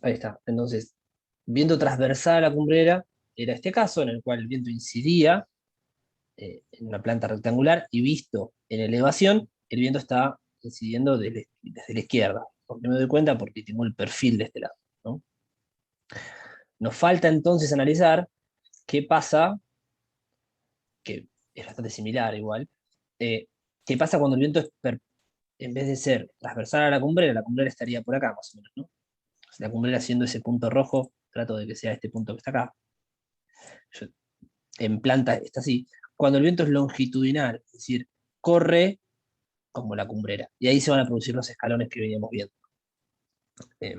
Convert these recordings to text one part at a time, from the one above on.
Ahí está. Entonces, viento transversal a la cumbrera era este caso en el cual el viento incidía en una planta rectangular y visto en elevación, el viento está incidiendo desde la izquierda. Porque me doy cuenta porque tengo el perfil de este lado, ¿no? Nos falta entonces analizar qué pasa, que es bastante similar igual, eh, qué pasa cuando el viento en vez de ser transversal a la cumbrera estaría por acá más o menos, ¿no? La cumbrera siendo ese punto rojo, trato de que sea este punto que está acá. Yo, en planta está así. Cuando el viento es longitudinal, es decir, corre como la cumbrera. Y ahí se van a producir los escalones que veníamos viendo. Eh,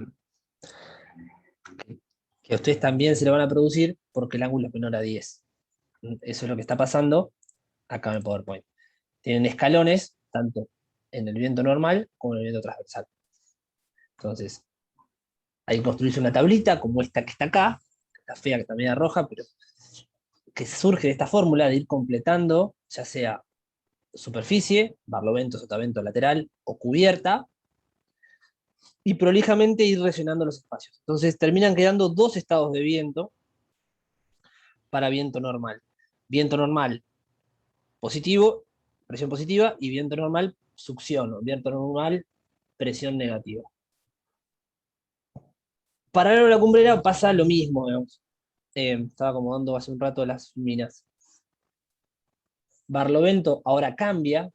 que a ustedes también se le van a producir porque el ángulo es menor a 10. Eso es lo que está pasando acá en el PowerPoint. Tienen escalones, tanto en el viento normal como en el viento transversal. Entonces, hay que construirse una tablita como esta que está acá, está fea, que está media roja, pero que surge de esta fórmula de ir completando, ya sea superficie, barlovento, sotavento lateral o cubierta, y prolijamente ir rellenando los espacios. Entonces terminan quedando dos estados de viento para viento normal. Viento normal positivo, presión positiva, y viento normal succión, o viento normal presión negativa. Paralelo a la cumbrera pasa lo mismo, digamos. Estaba acomodando hace un rato las minas. Barlovento ahora cambia,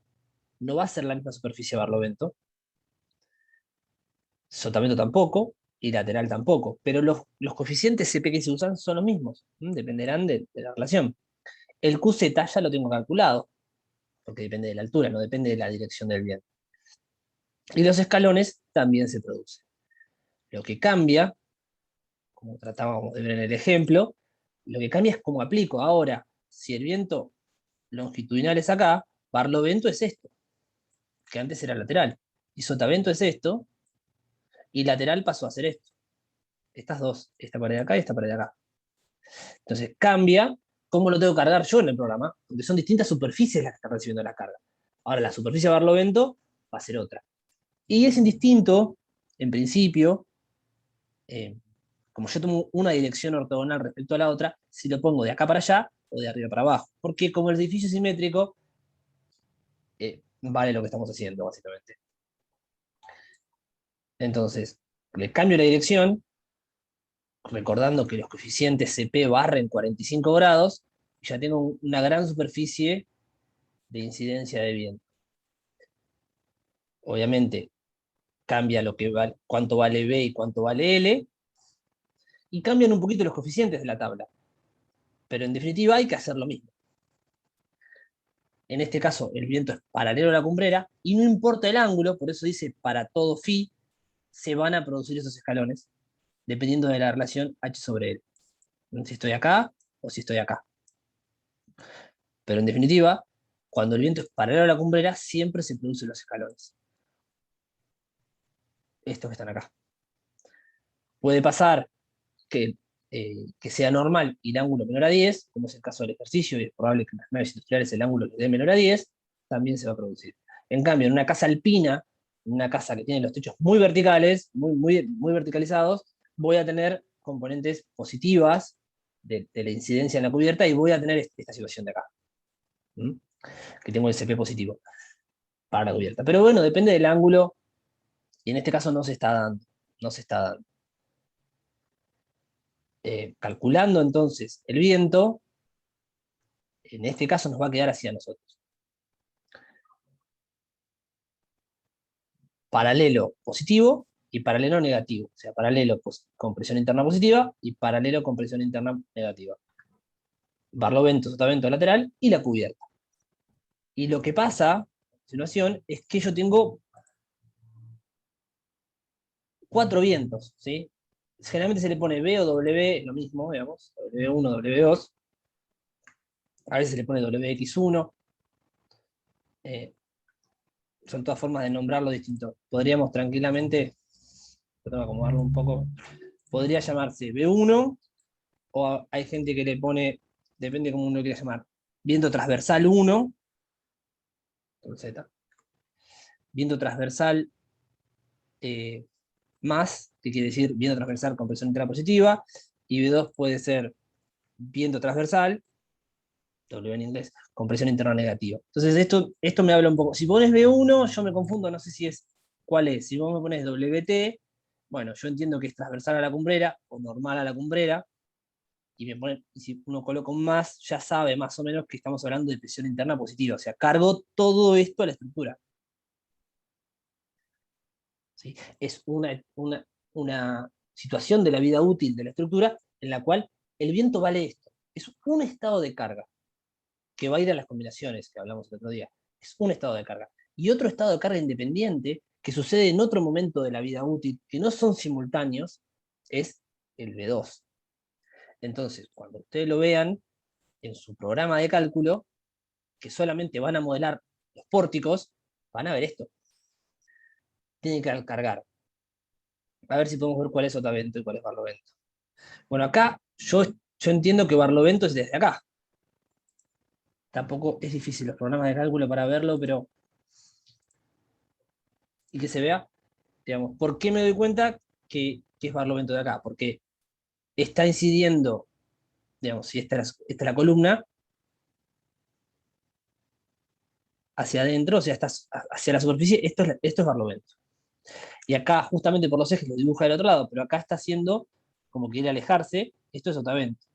no va a ser la misma superficie de Barlovento, sotavento tampoco, y lateral tampoco, pero los coeficientes CP que se usan son los mismos, dependerán de la relación. El QZ ya lo tengo calculado, porque depende de la altura, no depende de la dirección del viento. Y los escalones también se producen. Lo que cambia, como tratábamos de ver en el ejemplo, lo que cambia es cómo aplico. Ahora, si el viento longitudinal es acá, barlovento es esto, que antes era lateral. Y sotavento es esto, y lateral pasó a ser esto. Estas dos, esta pared de acá y esta pared de acá. Entonces cambia cómo lo tengo que cargar yo en el programa, porque son distintas superficies las que están recibiendo la carga. Ahora la superficie de barlovento va a ser otra. Y es indistinto, en principio, eh, como yo tomo una dirección ortogonal respecto a la otra, si lo pongo de acá para allá o de arriba para abajo. Porque como el edificio es simétrico, vale lo que estamos haciendo, básicamente. Entonces, le cambio la dirección, recordando que los coeficientes CP barren 45 grados, y ya tengo una gran superficie de incidencia de viento. Obviamente, cambia cuánto vale B y cuánto vale L, y cambian un poquito los coeficientes de la tabla. Pero en definitiva hay que hacer lo mismo. En este caso, el viento es paralelo a la cumbrera, y no importa el ángulo, por eso dice para todo phi, se van a producir esos escalones, dependiendo de la relación H sobre L. Si estoy acá o si estoy acá. Pero en definitiva, cuando el viento es paralelo a la cumbrera, siempre se producen los escalones. Estos que están acá. Puede pasar que sea normal y el ángulo menor a 10, como es el caso del ejercicio, y es probable que en las naves industriales el ángulo le dé menor a 10, también se va a producir. En cambio, en una casa alpina, en una casa que tiene los techos muy verticales, muy verticalizados, voy a tener componentes positivas de la incidencia en la cubierta y voy a tener esta situación de acá, ¿m? Que tengo el CP positivo para la cubierta. Pero bueno, depende del ángulo, y en este caso no se está dando. No se está dando. Calculando entonces el viento, en este caso nos va a quedar hacia nosotros. Paralelo positivo y paralelo negativo. O sea, paralelo con presión interna positiva y paralelo con presión interna negativa. Barlovento, sotavento lateral y la cubierta. Y lo que pasa, a continuación, es que yo tengo 4 vientos, ¿sí? Generalmente se le pone B o W, lo mismo, digamos, W1, W2. A veces se le pone WX1. Son todas formas de nombrarlo distinto. Podríamos tranquilamente, tengo que acomodarlo un poco, podría llamarse B1, o hay gente que le pone, depende cómo uno lo quiera llamar, viento transversal 1, con Z, viento transversal más que quiere decir viento transversal con presión interna positiva, y V2 puede ser viento transversal, W en inglés, con presión interna negativa. Entonces esto me habla un poco. Si pones V1, yo me confundo, no sé si es cuál es. Si vos me pones WT, bueno, yo entiendo que es transversal a la cumbrera o normal a la cumbrera, y si uno coloca un más, ya sabe más o menos que estamos hablando de presión interna positiva. O sea, cargo todo esto a la estructura. ¿Sí? Es una situación de la vida útil de la estructura en la cual el viento vale esto. Es un estado de carga que va a ir a las combinaciones que hablamos el otro día. Es un estado de carga. Y otro estado de carga independiente que sucede en otro momento de la vida útil, que no son simultáneos, es el V2. Entonces, cuando ustedes lo vean en su programa de cálculo, que solamente van a modelar los pórticos, van a ver esto. Tienen que cargar. A ver si podemos ver cuál es sotavento y cuál es barlovento. Bueno, acá yo entiendo que barlovento es desde acá. Tampoco es difícil los programas de cálculo para verlo, pero... Y que se vea, digamos, ¿por qué me doy cuenta que es barlovento de acá? Porque está incidiendo, digamos, si esta es la columna, hacia adentro, o sea, está hacia la superficie, esto es barlovento. Y acá, justamente por los ejes, lo dibuja del otro lado, pero acá está haciendo como quiere alejarse, esto es sotavento.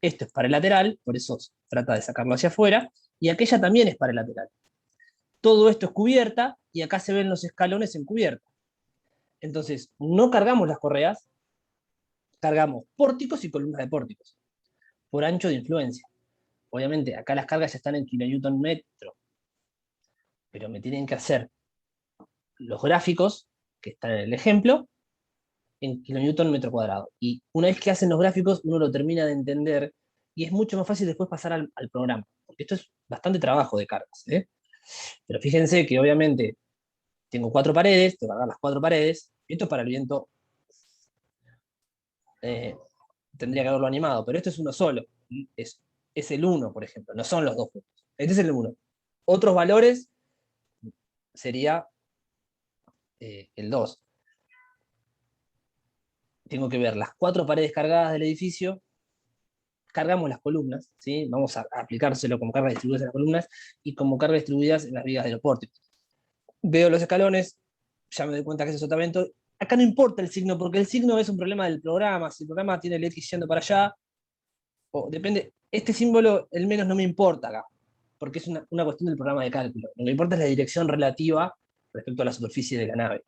Esto es paralateral, por eso trata de sacarlo hacia afuera, y aquella también es paralateral. Todo esto es cubierta, y acá se ven los escalones en cubierta. Entonces, no cargamos las correas, cargamos pórticos y columnas de pórticos, por ancho de influencia. Obviamente, acá las cargas ya están en kilonewton metro, pero me tienen que hacer los gráficos, que están en el ejemplo, en kilonewton metro cuadrado. Y una vez que hacen los gráficos, uno lo termina de entender, y es mucho más fácil después pasar al programa, porque esto es bastante trabajo de cargas, ¿eh? Pero fíjense que obviamente tengo 4 paredes, tengo que cargar las 4 paredes, esto es para el viento, tendría que haberlo animado, pero esto es uno solo, es el 1, por ejemplo, no son los dos puntos. Este es el 1. Otros valores sería el 2. Tengo que ver las 4 paredes cargadas del edificio, cargamos las columnas, ¿sí? Vamos a aplicárselo como cargas distribuidas en las columnas y como cargas distribuidas en las vigas de los pórticos. Veo los escalones, ya me doy cuenta que es sotavento. Acá no importa el signo, porque el signo es un problema del programa. Si el programa tiene el X yendo para allá, o depende, este símbolo, el menos no me importa acá, porque es una cuestión del programa de cálculo. Lo que importa es la dirección relativa respecto a la superficie de la nave.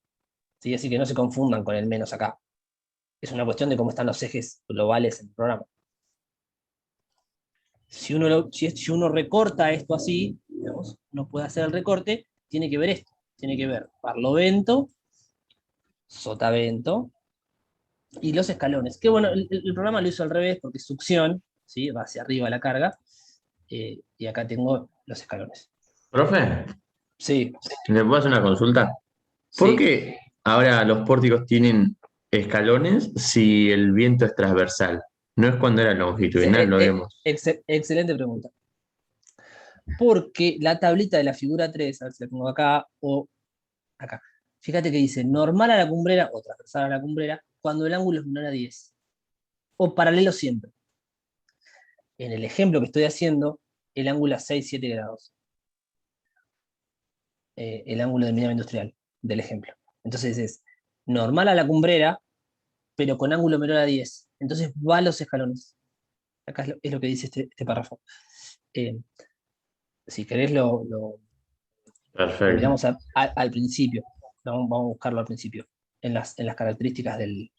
¿Sí? Así que no se confundan con el menos acá. Es una cuestión de cómo están los ejes globales en el programa. Si uno recorta esto así, digamos, no puede hacer el recorte, tiene que ver esto. Tiene que ver barlovento, sotavento y los escalones. Que bueno, el programa lo hizo al revés porque es succión, ¿sí? Va hacia arriba la carga, y acá tengo los escalones. Profe, Sí, ¿le puedo hacer una consulta? ¿Por sí. qué ahora los pórticos tienen escalones si el viento es transversal? No es cuando era longitudinal, lo vemos. Excelente pregunta. Porque la tablita de la figura 3, a ver si la pongo acá o acá. Fíjate que dice normal a la cumbrera o transversal a la cumbrera cuando el ángulo es menor a 10. O paralelo siempre. En el ejemplo que estoy haciendo, el ángulo es 6-7 grados. El ángulo de minado industrial del ejemplo. Entonces es normal a la cumbrera, pero con ángulo menor a 10. Entonces va a los escalones. Acá es lo que dice este párrafo. Eh, si querés lo Perfecto. miramos al principio. Vamos a buscarlo al principio, en las características de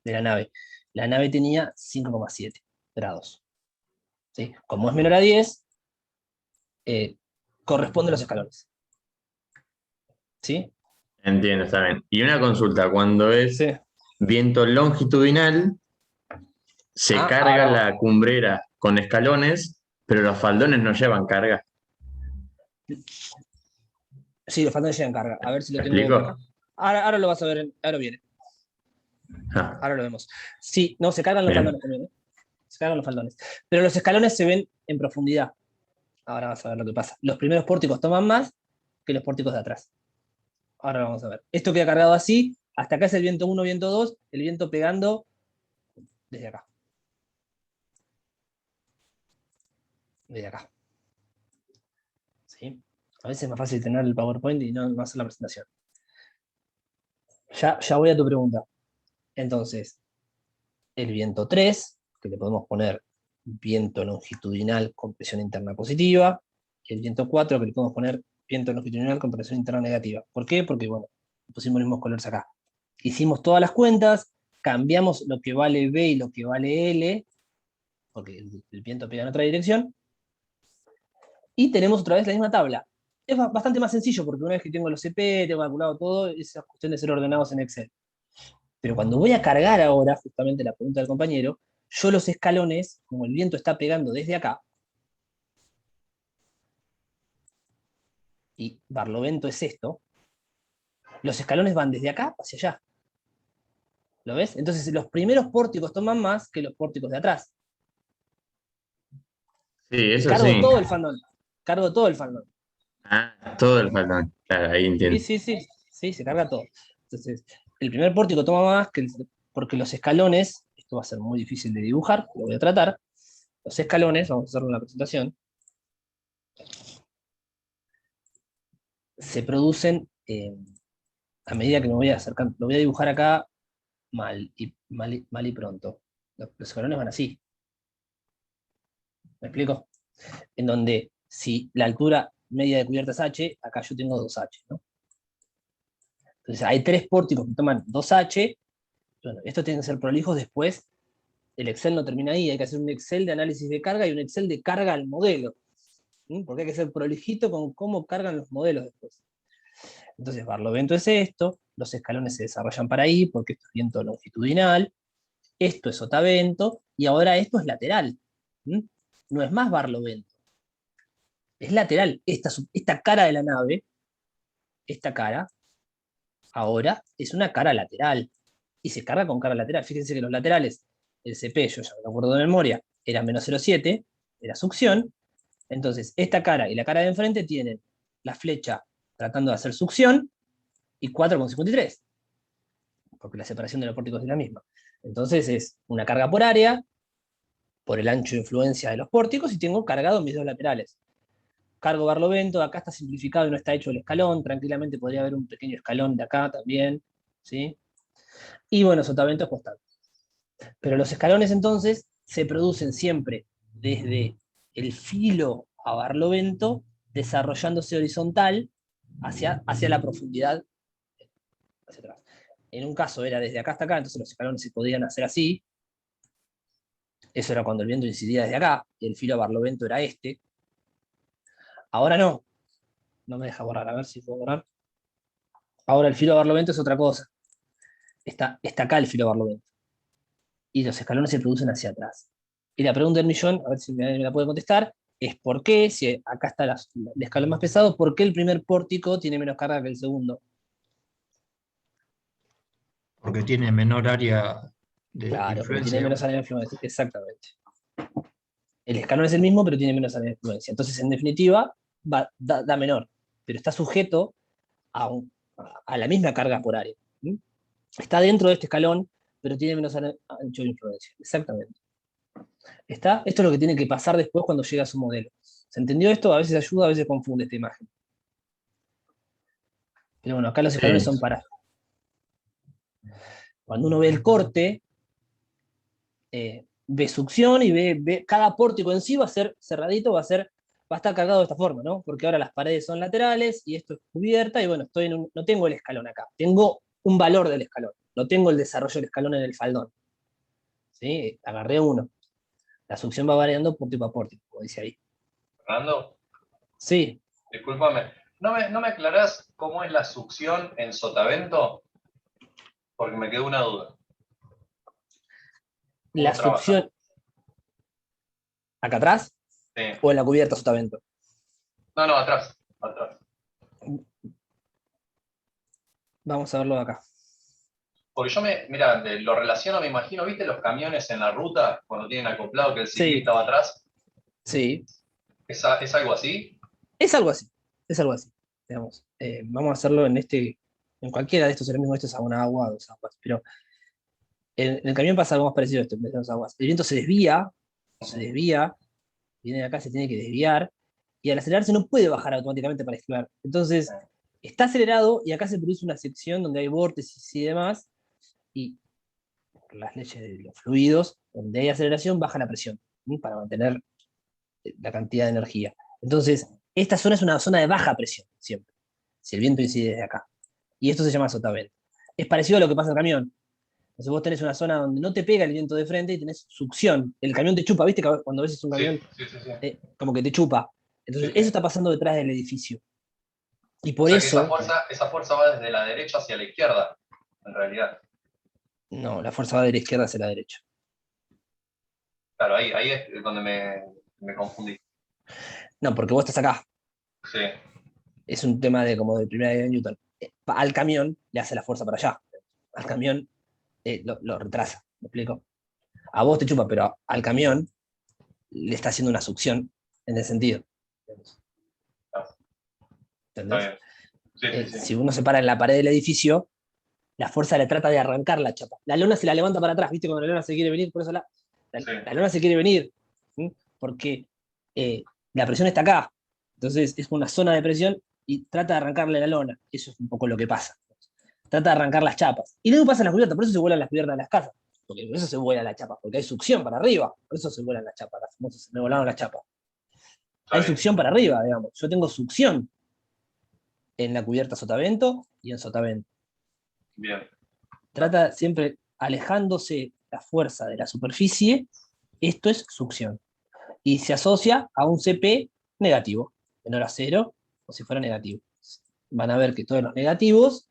la nave. La nave tenía 5,7 grados. ¿Sí? Como es menor a 10, corresponde a los escalones. ¿Sí? Entiendo, está bien. Y una consulta, cuando es Sí. viento longitudinal, se Ah, carga ahora vamos. la cumbrera con escalones, pero los faldones no llevan carga. Sí, los faldones llegan carga. A ver si lo ¿Me tengo por acá. explico? Ahora lo vas a ver. Ahora viene. Ah, Ahora lo vemos. Sí, no, se cargan los bien. faldones también. Se cargan los faldones. Pero los escalones se ven en profundidad. Ahora vas a ver lo que pasa. Los primeros pórticos toman más que los pórticos de atrás. Ahora lo vamos a ver. Esto queda cargado así. Hasta acá es el viento 1, viento 2, el viento pegando desde acá. Desde acá. ¿Sí? A veces es más fácil tener el PowerPoint y no hacer la presentación. Ya voy a tu pregunta. Entonces, el viento 3, que le podemos poner viento longitudinal con presión interna positiva, y el viento 4, que le podemos poner viento longitudinal con presión interna negativa. ¿Por qué? Porque, bueno, pusimos los mismos colores acá. Hicimos todas las cuentas, cambiamos lo que vale B y lo que vale L, porque el viento pega en otra dirección, y tenemos otra vez la misma tabla. Es bastante más sencillo, porque una vez que tengo los CP, tengo calculado todo, es cuestión de ser ordenados en Excel. Pero cuando voy a cargar ahora, justamente la pregunta del compañero, yo los escalones, como el viento está pegando desde acá, y barlovento es esto, los escalones van desde acá hacia allá. ¿Lo ves? Entonces los primeros pórticos toman más que los pórticos de atrás. Sí, Y eso cargo sí. todo el faldón. Cargo todo el faldón. Ah, todo el faldón. Claro, ahí Sí, entiendo. sí, sí. Sí, se carga todo. Entonces, el primer pórtico toma más porque los escalones, esto va a ser muy difícil de dibujar, lo voy a tratar. Los escalones, vamos a hacerlo en la presentación, se producen a medida que me voy acercando. Lo voy a dibujar acá mal y pronto. Los escalones van así. ¿Me explico? En donde si la altura media de cubierta es h, acá yo tengo 2h, ¿no? Entonces hay tres pórticos que toman 2h. Bueno, estos tienen que ser prolijos después. El Excel no termina ahí, hay que hacer un Excel de análisis de carga y un Excel de carga al modelo. Porque hay que ser prolijito con cómo cargan los modelos después. Entonces, barlovento es esto, los escalones se desarrollan para ahí, porque esto es viento longitudinal, esto es sotavento, y ahora esto es lateral. No es más barlovento, es lateral. Esta cara de la nave, esta cara, ahora es una cara lateral, y se carga con cara lateral. Fíjense que los laterales, el CP, yo ya me acuerdo de memoria, era menos 0,7, era succión. Entonces, esta cara y la cara de enfrente tienen la flecha tratando de hacer succión y 4,53, porque la separación de los pórticos es la misma. Entonces es una carga por área, por el ancho de influencia de los pórticos, y tengo cargado mis dos laterales. Cargo barlovento, acá está simplificado y no está hecho el escalón, tranquilamente podría haber un pequeño escalón de acá también, ¿sí? Y bueno, sotavento es constante. Pero los escalones entonces se producen siempre desde el filo a barlovento, desarrollándose horizontal hacia la profundidad, hacia atrás. En un caso era desde acá hasta acá, entonces los escalones se podían hacer así. Eso era cuando el viento incidía desde acá, y el filo a barlovento era este. Ahora no me deja borrar, a ver si puedo borrar. Ahora el filo a barlovento es otra cosa. Está acá el filo a barlovento. Y los escalones se producen hacia atrás. Y la pregunta del millón, a ver si me la puede contestar, es por qué, si acá está el escalón más pesado, ¿por qué el primer pórtico tiene menos carga que el segundo? Porque tiene menor área de Claro, porque tiene influencia. menos área de influencia, exactamente. El escalón es el mismo, pero tiene menos área de influencia. Entonces, en definitiva, da menor, pero está sujeto a la misma carga por área. Está dentro de este escalón, pero tiene menos ancho de influencia. Exactamente. ¿Está? Esto es lo que tiene que pasar después cuando llega a su modelo. ¿Se entendió esto? A veces ayuda, a veces confunde esta imagen. Pero bueno, acá los escalones Sí, son para. Cuando uno ve el corte, ve succión y ve cada pórtico en sí va a ser cerradito, va a estar cargado de esta forma, ¿no? Porque ahora las paredes son laterales y esto es cubierta y bueno, no tengo el escalón acá, tengo un valor del escalón, no tengo el desarrollo del escalón en el faldón. ¿Sí? Agarré uno. La succión va variando pórtico a pórtico, como dice ahí. Fernando, Sí, discúlpame. ¿No me aclarás cómo es la succión en sotavento? Porque me quedó una duda. la ¿Cómo trabaja? succión acá atrás Sí. o en la cubierta sotavento. No, atrás. Atrás. Vamos a verlo acá. Porque mira, lo relaciono, me imagino, ¿viste los camiones en la ruta cuando tienen acoplado que el Sí, ciclista va atrás? sí. ¿Es algo así? Es algo así, es algo así. Digamos. Vamos a hacerlo en este En cualquiera de estos es lo mismo, esto es a una agua, 2 aguas. Pero en el camión pasa algo más parecido a esto, en vez de 2 aguas. El viento se desvía, viene de acá, se tiene que desviar, y al acelerarse no puede bajar automáticamente para esquivar. Entonces, está acelerado y acá se produce una sección donde hay vórtices y demás, y por las leyes de los fluidos, donde hay aceleración, baja la presión, ¿sí? Para mantener la cantidad de energía. Entonces, esta zona es una zona de baja presión, siempre, si el viento incide desde acá. Y esto se llama sotavento. Es parecido a lo que pasa en el camión. Entonces vos tenés una zona donde no te pega el viento de frente y tenés succión. El camión te chupa, ¿viste? Cuando ves un Sí, camión, sí, sí, sí. como que te chupa. Entonces, Sí, eso sí. está pasando detrás del edificio. Y O por sea que eso, esa fuerza va desde la derecha hacia la izquierda, en realidad. no, la fuerza va de la izquierda hacia la derecha. Claro, ahí es donde me confundí. No, porque vos estás acá. Sí, Es un tema de como de primera ley de Newton. Al camión le hace la fuerza para allá. Al camión lo retrasa. ¿Me explico? A vos te chupa, pero al camión le está haciendo una succión en ese sentido. está ¿Entendés? bien. Sí, sí, Si sí. uno se para en la pared del edificio, la fuerza le trata de arrancar la chapa. La lona se la levanta para atrás, ¿viste? Cuando la lona se quiere venir, por eso Sí, la lona se quiere venir, ¿sí? Porque la presión está acá. Entonces es una zona de presión y trata de arrancarle la lona. Eso es un poco lo que pasa. Trata de arrancar las chapas. Y luego pasa en las cubiertas, por eso se vuelan las cubiertas de las casas. Porque por eso se vuelan las chapas, porque hay succión para arriba. Por eso se vuelan las chapas, las famosas, se me volaron las chapas. está Hay bien. succión para arriba, digamos. Yo tengo succión en la cubierta sotavento y en sotavento. Bien. Trata siempre alejándose la fuerza de la superficie, esto es succión. Y se asocia a un CP negativo, menor a 0, o si fuera negativo. Van a ver que todos los negativos,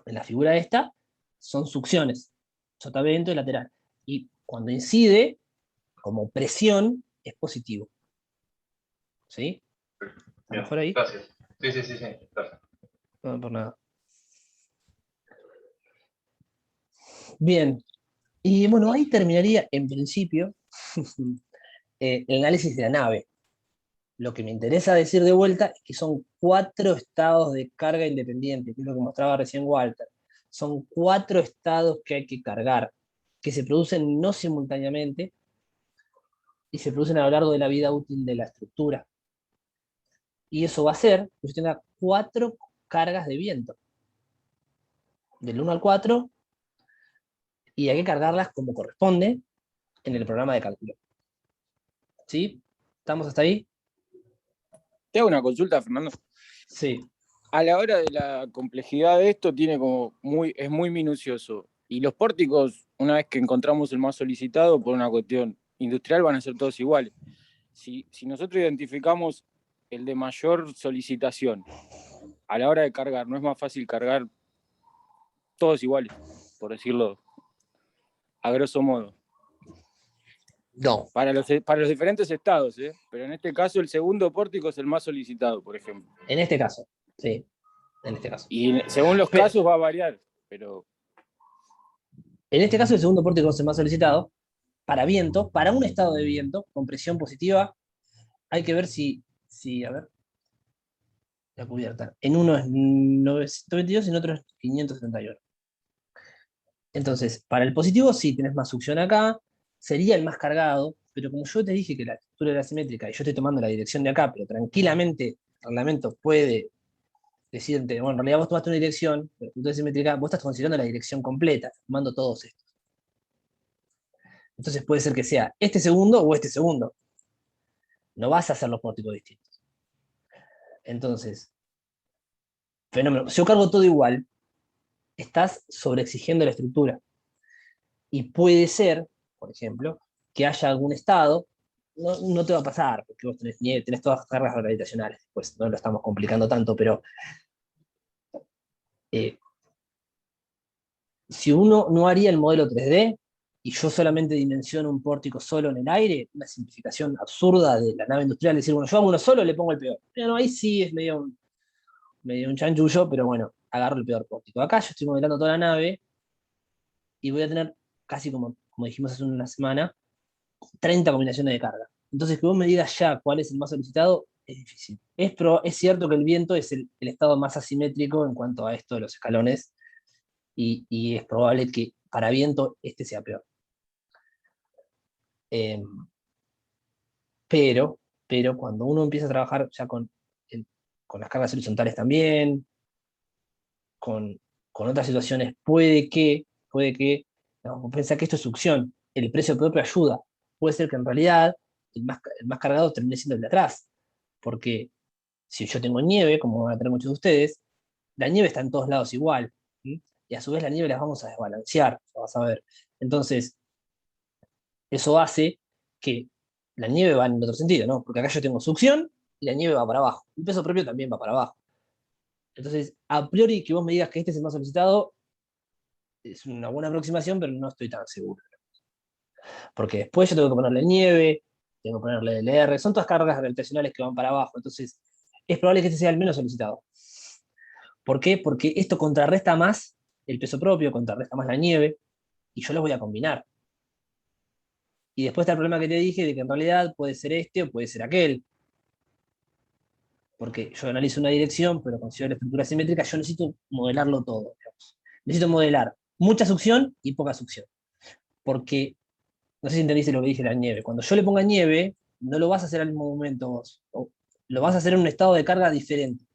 en la figura esta, son succiones, sotavento y lateral. Y cuando incide, como presión, es positivo. ¿Sí? Bien. ¿Estamos por ahí? Gracias. Sí, sí, sí, sí. Gracias. No, por nada. Bien. Y bueno, ahí terminaría en principio el análisis de la nave. Lo que me interesa decir de vuelta es que son 4 estados de carga independiente, que es lo que mostraba recién Walter. Son 4 estados que hay que cargar, que se producen no simultáneamente y se producen a lo largo de la vida útil de la estructura. Y eso va a hacer que usted tenga 4 cargas de viento, del 1 al 4, y hay que cargarlas como corresponde en el programa de cálculo. ¿Sí? ¿Estamos hasta ahí? Te hago una consulta, Fernando. Sí. A la hora de la complejidad de esto, es muy minucioso. Y los pórticos, una vez que encontramos el más solicitado por una cuestión industrial, van a ser todos iguales. Si nosotros identificamos el de mayor solicitación, a la hora de cargar, ¿no es más fácil cargar todos iguales, por decirlo a grosso modo? No. Para los diferentes estados, ¿eh? Pero en este caso el segundo pórtico es el más solicitado, por ejemplo. En este caso, sí. En este caso. Y según los casos va a variar, pero... En este caso, el segundo pórtico es el más solicitado. Para viento, para un estado de viento con presión positiva, hay que ver si a ver, la cubierta. En uno es 922 y en otro es 571. Entonces, para el positivo sí tenés más succión acá, sería el más cargado, pero como yo te dije que la estructura era simétrica y yo estoy tomando la dirección de acá, pero tranquilamente el reglamento puede decirte, bueno, en realidad vos tomaste una dirección, pero la estructura es simétrica, vos estás considerando la dirección completa, tomando todos estos. Entonces puede ser que sea este segundo o este segundo. No vas a hacer los pórticos distintos. Entonces, fenómeno. Si yo cargo todo igual, estás sobreexigiendo la estructura. Y puede ser, por ejemplo, que haya algún estado, no te va a pasar, porque vos tenés todas las cargas gravitacionales, pues no lo estamos complicando tanto, pero si uno no haría el modelo 3D, y yo solamente dimensiono un pórtico solo en el aire, una simplificación absurda de la nave industrial, decir, bueno, yo hago uno solo, le pongo el peor. Pero ahí sí es medio un chanchullo, pero bueno, agarro el peor pórtico. Acá yo estoy modelando toda la nave y voy a tener casi como dijimos hace una semana, 30 combinaciones de carga. Entonces, que vos me digas ya cuál es el más solicitado, es difícil. Es cierto que el viento es el estado más asimétrico en cuanto a esto de los escalones, y es probable que para viento este sea peor. Eh, pero cuando uno empieza a trabajar ya con las cargas horizontales también, con otras situaciones, no, pensar que esto es succión, el precio propio ayuda. Puede ser que en realidad el más cargado termine siendo el de atrás, porque si yo tengo nieve, como van a tener muchos de ustedes, la nieve está en todos lados igual, ¿sí? Y a su vez la nieve las vamos a desbalancear, lo vas a ver. Entonces, eso hace que la nieve va en otro sentido, ¿no? Porque acá yo tengo succión y la nieve va para abajo. El peso propio también va para abajo. Entonces, a priori que vos me digas que este es el más solicitado, es una buena aproximación, pero no estoy tan seguro. Porque después yo tengo que ponerle nieve, tengo que ponerle LR, son todas cargas gravitacionales que van para abajo. Entonces, es probable que este sea el menos solicitado. ¿Por qué? Porque esto contrarresta más el peso propio, contrarresta más la nieve, y yo los voy a combinar. Y después está el problema que te dije de que en realidad puede ser este o puede ser aquel. Porque yo analizo una dirección, pero considero la estructura simétrica, yo necesito modelarlo todo. Digamos. Necesito modelar mucha succión y poca succión. Porque, no sé si entendiste lo que dije de la nieve. Cuando yo le ponga nieve, no lo vas a hacer al mismo momento vos. Lo vas a hacer en un estado de carga diferente.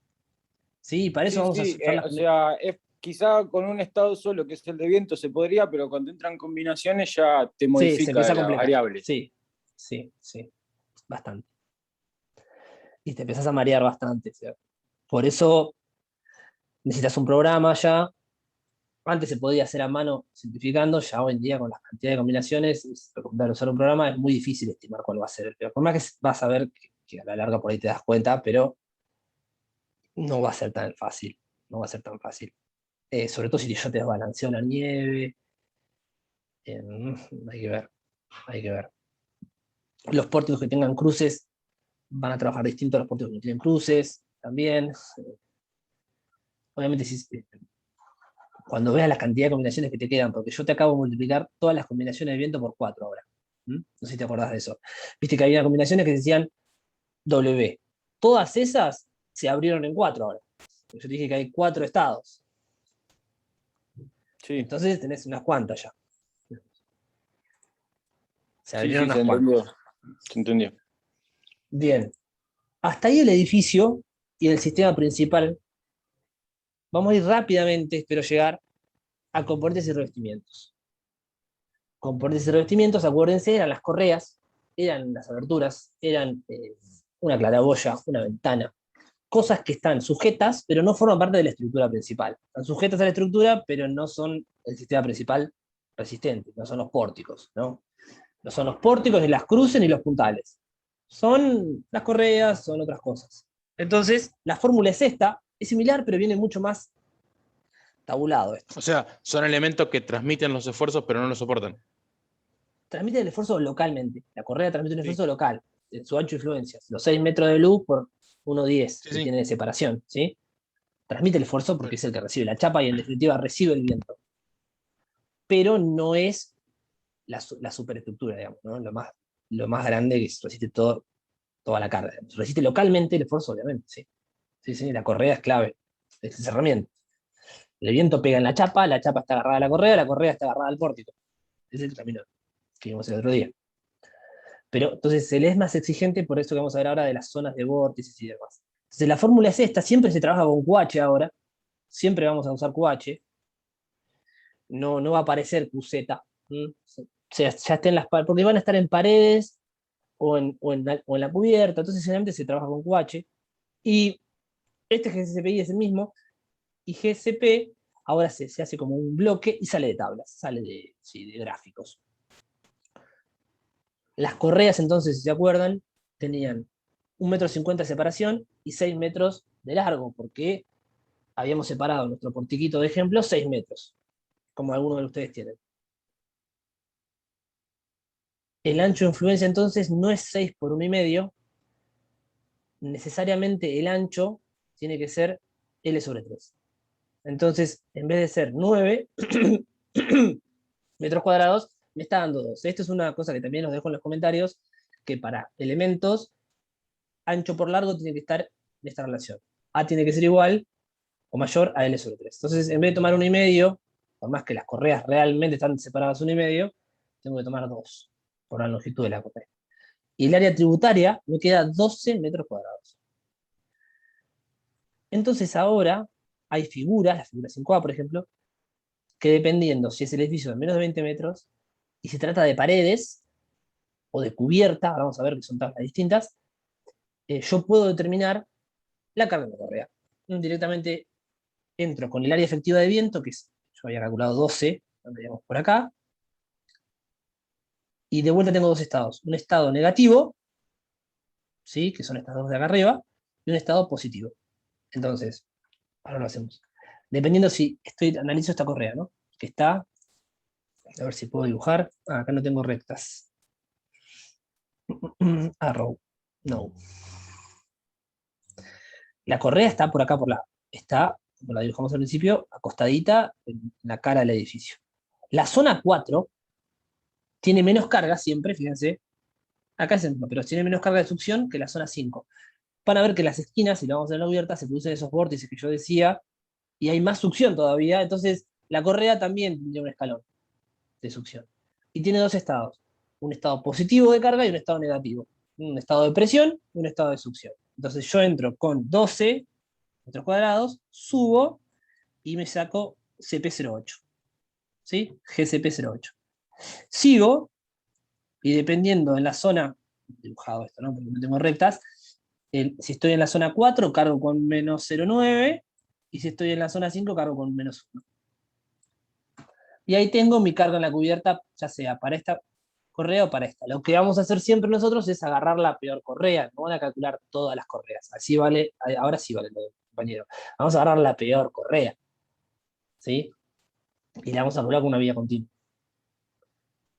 ¿Sí? Y para eso vamos a usar las... o sea, quizá con un estado solo, que es el de viento, se podría, pero cuando entran combinaciones ya te Sí, se modifica empieza a la complicar. variable. Sí, bastante. Y te empezás a marear bastante. ¿Cierto? Por eso necesitas un programa ya. Antes se podía hacer a mano simplificando, ya hoy en día con la cantidad de combinaciones, recomendar usar un programa, es muy difícil estimar cuál va a ser el peor. Por más que vas a ver que a la larga por ahí te das cuenta, pero no va a ser tan fácil. No va a ser tan fácil. Sobre todo si yo te desbalanceo la nieve. Hay que ver. Hay que ver. Los pórticos que tengan cruces van a trabajar distinto a los pórticos que no tienen cruces también. Obviamente, cuando veas la cantidad de combinaciones que te quedan, porque yo te acabo de multiplicar todas las combinaciones de viento por 4 ahora. No sé si te acordás de eso. Viste que había combinaciones que decían W. Todas esas se abrieron en 4 ahora. Yo te dije que hay 4 estados. Sí. Entonces tenés unas cuantas ya. Se abrieron se unas cuantas. Se entendió. Bien. Hasta ahí el edificio y el sistema principal. Vamos a ir rápidamente, espero llegar a componentes y revestimientos. Componentes y revestimientos, acuérdense, eran las correas, eran las aberturas, eran una claraboya, una ventana. Cosas que están sujetas, pero no forman parte de la estructura principal. Están sujetas a la estructura, pero no son el sistema principal resistente, no son los pórticos, ¿no? No son los pórticos, ni las cruces, ni los puntales. Son las correas, son otras cosas. Entonces, la fórmula es esta, es similar, pero viene mucho más tabulado esto. O sea, son elementos que transmiten los esfuerzos, pero no los soportan. Transmite el esfuerzo localmente. La correa transmite un esfuerzo local, en su ancho de influencias. Los 6 metros de luz por 1,10 que tiene de separación, ¿sí? Transmite el esfuerzo porque es el que recibe la chapa y en definitiva recibe el viento. Pero no es la superestructura, digamos, ¿no? Lo más grande que resiste toda la carga. Resiste localmente el esfuerzo, obviamente, sí. Sí, la correa es clave, es esa herramienta. El viento pega en la chapa está agarrada a la correa está agarrada al pórtico. Ese es el camino que vimos el otro día. Pero entonces se le es más exigente, por eso que vamos a ver ahora de las zonas de vórtices y demás. Entonces la fórmula es esta, siempre se trabaja con QH ahora, siempre vamos a usar QH, no va a aparecer QZ, o sea, ya estén porque van a estar en paredes o en la cubierta, entonces generalmente se trabaja con QH, y este GCPI es el mismo, y GCP ahora se hace como un bloque y sale de tablas, sale de gráficos. Las correas, entonces, si se acuerdan, tenían 1,50 m de separación y 6 metros de largo, porque habíamos separado nuestro portiquito de ejemplo 6 metros, como algunos de ustedes tienen. El ancho de influencia, entonces, no es 6 por 1,5. Necesariamente el ancho tiene que ser L sobre 3. Entonces, en vez de ser 9 metros cuadrados, me está dando 2. Esto es una cosa que también os dejo en los comentarios, que para elementos ancho por largo tiene que estar en esta relación. A tiene que ser igual o mayor a L sobre 3. Entonces, en vez de tomar 1,5, por más que las correas realmente están separadas 1,5, tengo que tomar 2 por la longitud de la correa. Y el área tributaria me queda 12 metros cuadrados. Entonces ahora hay figuras, la figura 5A, por ejemplo, que dependiendo si es el edificio de menos de 20 metros y se trata de paredes o de cubierta, ahora vamos a ver que son tablas distintas, yo puedo determinar la carga de la correa. Directamente entro con el área efectiva de viento, que es, yo había calculado 12, donde digamos por acá, y de vuelta tengo dos estados. Un estado negativo, ¿sí? Que son estas dos de acá arriba, y un estado positivo. Entonces, ahora lo hacemos. Dependiendo si analizo esta correa, ¿no? Que está, a ver si puedo dibujar. Acá no tengo rectas. Arrow, no. La correa está por acá, está, como la dibujamos al principio, acostadita en la cara del edificio. La zona 4 tiene menos carga siempre, fíjense. Acá es el mismo, pero tiene menos carga de succión que la zona 5. Van a ver que las esquinas, si lo vamos a ver en la cubierta, se producen esos vórtices que yo decía, y hay más succión todavía, entonces la correa también tiene un escalón de succión. Y tiene dos estados, un estado positivo de carga y un estado negativo. Un estado de presión y un estado de succión. Entonces yo entro con 12 metros cuadrados, subo y me saco CP08. ¿Sí? GCP08. Sigo, y dependiendo en la zona, dibujado esto, ¿no? Porque no tengo rectas, si estoy en la zona 4, cargo con menos 0,9, y si estoy en la zona 5, cargo con menos 1. Y ahí tengo mi carga en la cubierta, ya sea para esta correa o para esta. Lo que vamos a hacer siempre nosotros es agarrar la peor correa, no van a calcular todas las correas. Así vale, ahora sí vale, compañero. Vamos a agarrar la peor correa, ¿sí? Y la vamos a calcular con una vía continua.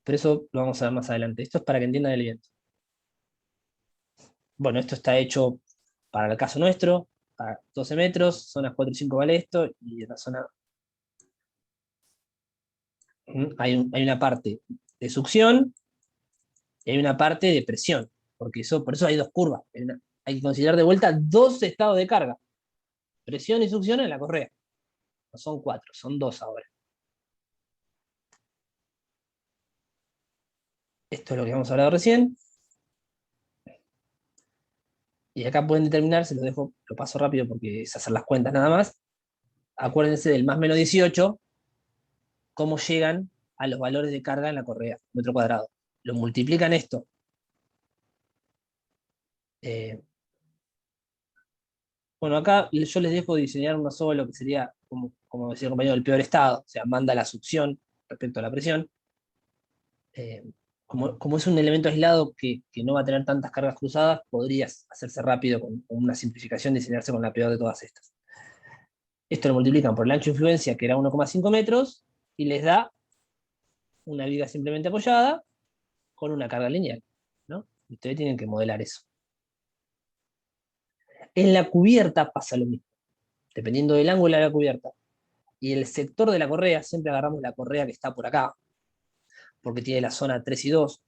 Pero eso lo vamos a ver más adelante. Esto es para que entiendan el viento. Bueno, esto está hecho para el caso nuestro, a 12 metros, zonas 4 y 5 vale esto, y en la zona hay una parte de succión y hay una parte de presión, porque por eso hay dos curvas. Hay que considerar de vuelta dos estados de carga, presión y succión en la correa. No son 4, son 2 ahora. Esto es lo que hemos hablado recién. Y acá pueden determinar, se los dejo, lo paso rápido porque es hacer las cuentas nada más. Acuérdense del más menos 18, cómo llegan a los valores de carga en la correa, metro cuadrado. Lo multiplican esto. Bueno, acá yo les dejo diseñar uno solo, que sería, como decía el compañero, el peor estado, o sea, manda la succión respecto a la presión. Como es un elemento aislado que no va a tener tantas cargas cruzadas, podría hacerse rápido con una simplificación, diseñarse con la peor de todas estas. Esto lo multiplican por el ancho de influencia, que era 1,5 metros, y les da una viga simplemente apoyada con una carga lineal, ¿no? Ustedes tienen que modelar eso. En la cubierta pasa lo mismo, dependiendo del ángulo de la cubierta. Y el sector de la correa, siempre agarramos la correa que está por acá, porque tiene la zona 3 y 2,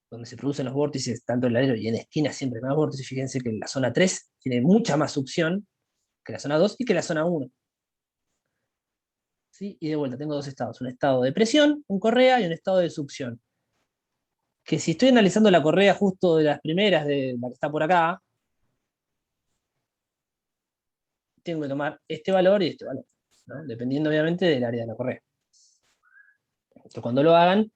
donde se producen los vórtices, tanto en el alero y en esquina siempre hay más vórtices. Fíjense que la zona 3 tiene mucha más succión que la zona 2 y que la zona 1. ¿Sí? Y de vuelta tengo dos estados, un estado de presión en correa y un estado de succión. Que si estoy analizando la correa justo de las primeras, de la que está por acá, tengo que tomar este valor y este valor, ¿no? Dependiendo obviamente del área de la correa. Entonces, cuando lo hagan,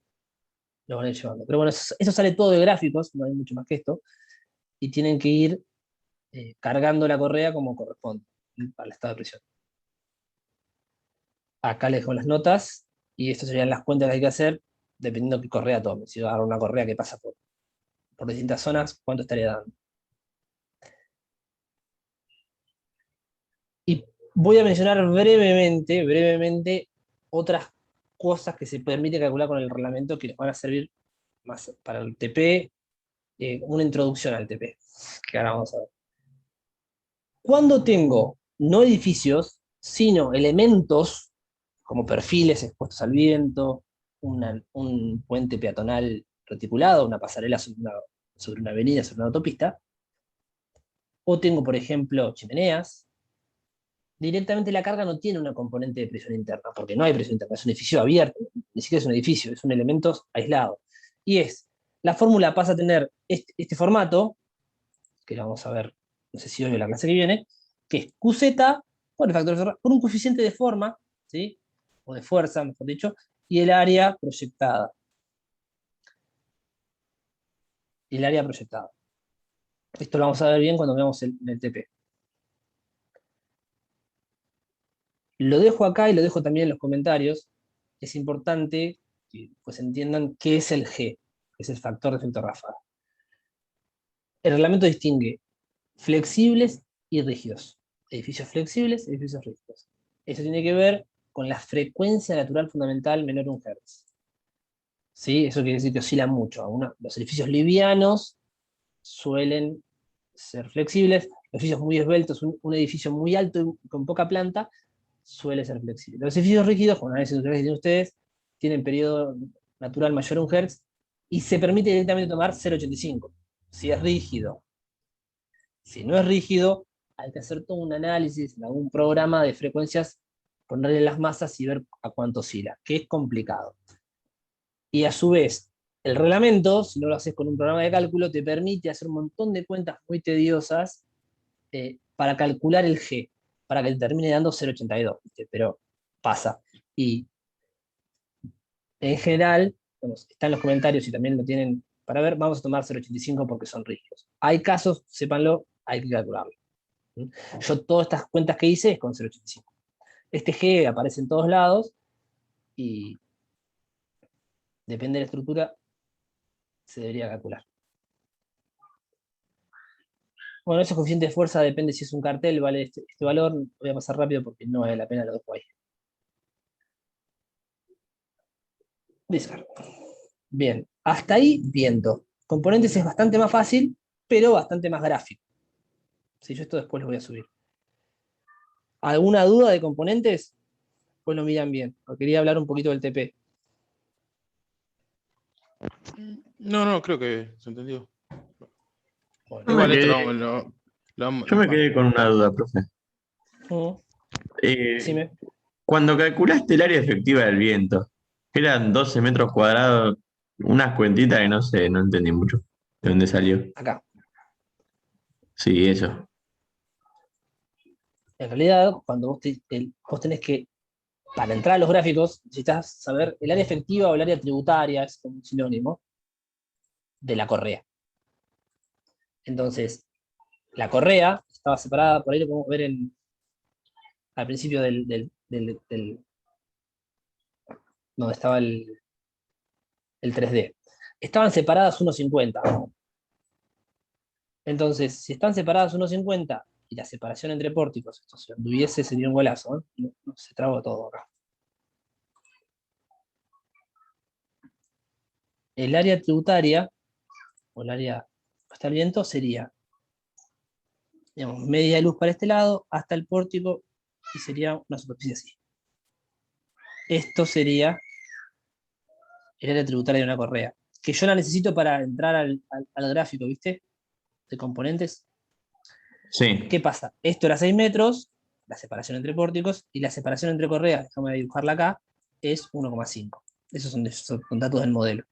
lo van a ir llevando. Pero bueno, eso sale todo de gráficos, no hay mucho más que esto, y tienen que ir cargando la correa como corresponde, para el estado de presión. Acá les dejo las notas, y estas serían las cuentas que hay que hacer, dependiendo de qué correa tome. Si yo agarro una correa que pasa por distintas zonas, ¿cuánto estaría dando? Y voy a mencionar brevemente, otras cosas que se permite calcular con el reglamento que les van a servir más para el TP, una introducción al TP, que ahora vamos a ver. Cuando tengo no edificios, sino elementos como perfiles expuestos al viento, un puente peatonal reticulado, una pasarela sobre una avenida, sobre una autopista, o tengo, por ejemplo, chimeneas, directamente la carga no tiene una componente de presión interna, porque no hay presión interna, es un edificio abierto, ni siquiera es un edificio, es un elemento aislado. Y la fórmula pasa a tener este formato, que lo vamos a ver, no sé si hoy o la clase que viene, que es QZ por el factor de Fermat, por un coeficiente de forma, ¿sí? O de fuerza, mejor dicho, y el área proyectada. Y el área proyectada. Esto lo vamos a ver bien cuando veamos el TP. Lo dejo acá y lo dejo también en los comentarios. Es importante que pues entiendan qué es el G, que es el factor de efecto ráfaga. El reglamento distingue flexibles y rígidos. Edificios flexibles, edificios rígidos. Eso tiene que ver con la frecuencia natural fundamental menor de 1 Hz. ¿Sí? Eso quiere decir que oscilan mucho. Los edificios livianos suelen ser flexibles, edificios muy esbeltos, un edificio muy alto y con poca planta, suele ser flexible. Los edificios rígidos, como análisis industrial que tienen ustedes, tienen periodo natural mayor a 1 Hz y se permite directamente tomar 0,85. Si es rígido. Si no es rígido, hay que hacer todo un análisis en algún programa de frecuencias, ponerle las masas y ver a cuánto oscila, que es complicado. Y a su vez, el reglamento, si no lo haces con un programa de cálculo, te permite hacer un montón de cuentas muy tediosas para calcular el G, para que te termine dando 0,82, pero pasa. Y en general, está en los comentarios y también lo tienen para ver, vamos a tomar 0,85 porque son rígidos. Hay casos, sépanlo, hay que calcularlo. Yo todas estas cuentas que hice es con 0,85. Este G aparece en todos lados y depende de la estructura, se debería calcular. Bueno, ese coeficiente de fuerza depende si es un cartel, vale este valor. Voy a pasar rápido porque no vale la pena, lo dejo ahí. Bien, hasta ahí viento. Componentes es bastante más fácil, pero bastante más gráfico. Si yo esto después lo voy a subir. ¿Alguna duda de componentes? Pues lo miran bien. Porque quería hablar un poquito del TP. No, creo que se entendió. Bueno, Igual esto Yo me quedé con una duda, profe. decime. Cuando calculaste el área efectiva del viento, eran 12 metros cuadrados, unas cuentitas que no sé, no entendí mucho. ¿De dónde salió? Acá. Sí, eso. En realidad, cuando vos tenés que, para entrar a los gráficos, necesitas saber el área efectiva o el área tributaria, es como un sinónimo, de la correa. Entonces, la correa estaba separada, por ahí lo podemos ver al principio donde estaba el 3D. Estaban separadas 1,50. Entonces, si están separadas 1,50 y la separación entre pórticos, esto si anduviese sería un golazo, ¿eh? No, se trabó todo acá. El área tributaria, o el área hasta el viento, sería, digamos, media luz para este lado, hasta el pórtico, y sería una superficie así. Esto sería el área tributaria de una correa, que yo la necesito para entrar al gráfico, ¿viste? De componentes. Sí. ¿Qué pasa? Esto era 6 metros, la separación entre pórticos, y la separación entre correas, déjame dibujarla acá, es 1,5. Esos son datos del modelo.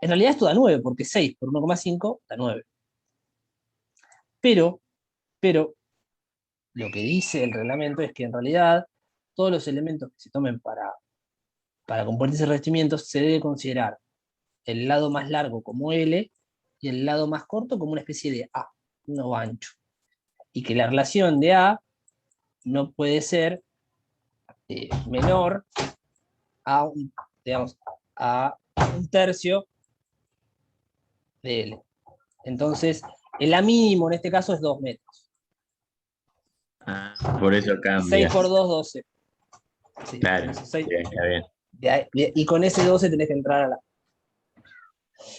En realidad esto da 9, porque 6 por 1,5 da 9. Pero, lo que dice el reglamento es que en realidad todos los elementos que se tomen para componentes de revestimientos se debe considerar el lado más largo como L y el lado más corto como una especie de A, no ancho. Y que la relación de A no puede ser menor a a un tercio de L. Entonces, el A mínimo en este caso es 2 metros. Por eso cambia. 6 por 2, 12. Sí, Claro, 6. bien, está bien. Y con ese 12 tenés que entrar a la...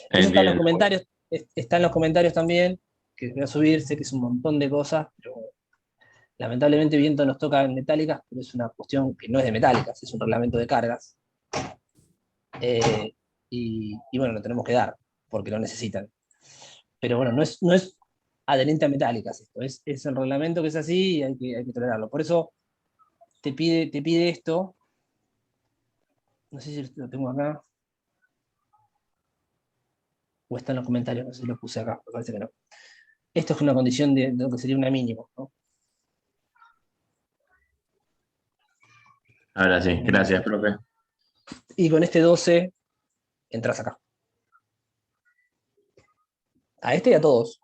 Eso está en los comentarios. Está en los comentarios también, que voy a subir, sé que es un montón de cosas, pero lamentablemente viento nos toca en metálicas, pero es una cuestión que no es de metálicas, es un reglamento de cargas. Y bueno, lo tenemos que dar, porque lo necesitan. Pero bueno, no es adherente a metálicas esto, es el reglamento que es así y hay que tolerarlo. Por eso te pide esto, no sé si lo tengo acá, o está en los comentarios, no sé si lo puse acá, me parece que no. Esto es una condición de lo que sería una mínimo, ¿no? Ahora sí, gracias, profe. Y con este 12 entras acá. A este y a todos.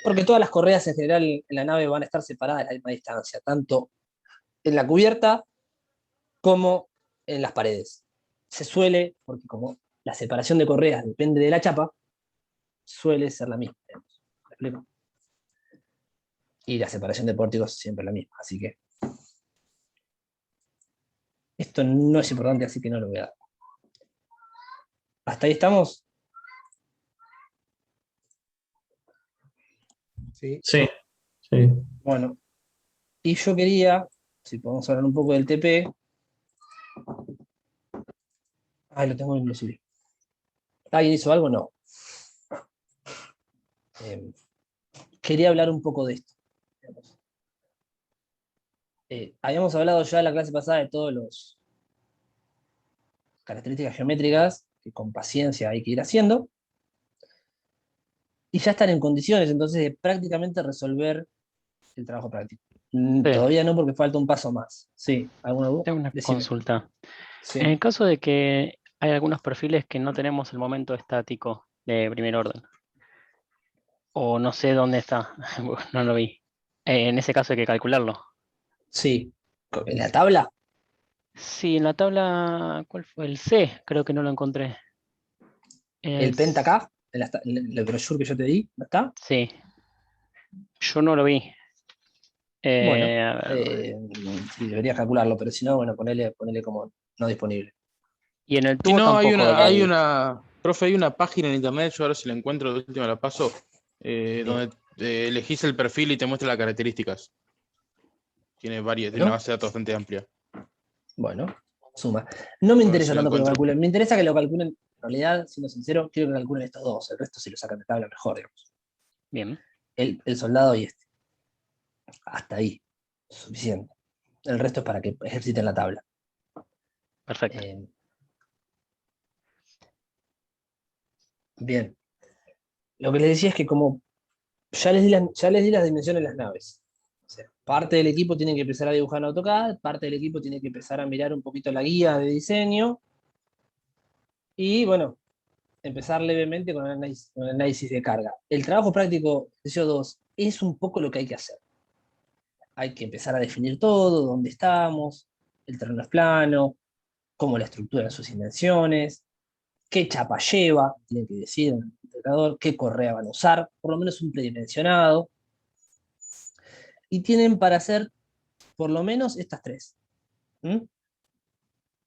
Porque todas las correas en general en la nave van a estar separadas a la misma distancia, tanto en la cubierta como en las paredes. Se suele, porque como la separación de correas depende de la chapa, suele ser la misma. ¿Me explico? Y la separación de pórticos siempre es la misma, así que esto no es importante, así que no lo voy a dar. ¿Hasta ahí estamos? Sí. Sí, sí. Bueno, y yo quería, si podemos hablar un poco del TP. Lo tengo inclusive. ¿Alguien hizo algo? No. Quería hablar un poco de esto. Habíamos hablado ya en la clase pasada de todas las características geométricas que con paciencia hay que ir haciendo. Y ya están en condiciones entonces de prácticamente resolver el trabajo práctico. Sí, Todavía no, porque falta un paso más. Sí, ¿alguna duda? tengo una Decime. consulta. Sí. En el caso de que hay algunos perfiles que no tenemos el momento estático de primer orden, o no sé dónde está, no lo vi. En ese caso hay que calcularlo. Sí. ¿En la tabla? Sí, en la tabla, ¿cuál fue? El C, creo que no lo encontré. ¿El penta acá? ¿El brochure que yo te di? ¿No está? Sí, yo no lo vi. Bueno, A ver. sí, deberías calcularlo, pero si no, bueno, ponele como no disponible. Y en el Si tubo no, tampoco lo vi. profe, hay una página en internet, yo ahora si la encuentro, de última la paso, donde elegís el perfil y te muestra las características. Tiene una ¿No? base de datos bastante amplia. Bueno, suma. No me A ver interesa si lo tanto que lo encuentro. calculen. Me interesa que lo calculen. En realidad, siendo sincero, quiero que calculen estos dos. El resto, si lo sacan de tabla, mejor, digamos. Bien, El soldado y este. Hasta ahí. Suficiente. El resto es para que ejerciten la tabla. perfecto. Eh, bien. Lo que les decía es que como ya les di las dimensiones de las naves. O sea, parte del equipo tiene que empezar a dibujar en AutoCAD, parte del equipo tiene que empezar a mirar un poquito la guía de diseño y, bueno, empezar levemente con el análisis de carga. El trabajo práctico de CO2 es un poco lo que hay que hacer. Hay que empezar a definir todo, dónde estamos, el terreno es plano, cómo la estructura en sus dimensiones, qué chapa lleva, tienen que decir en el indicador, qué correa van a usar, por lo menos un predimensionado, y tienen para hacer por lo menos estas tres. ¿Mm?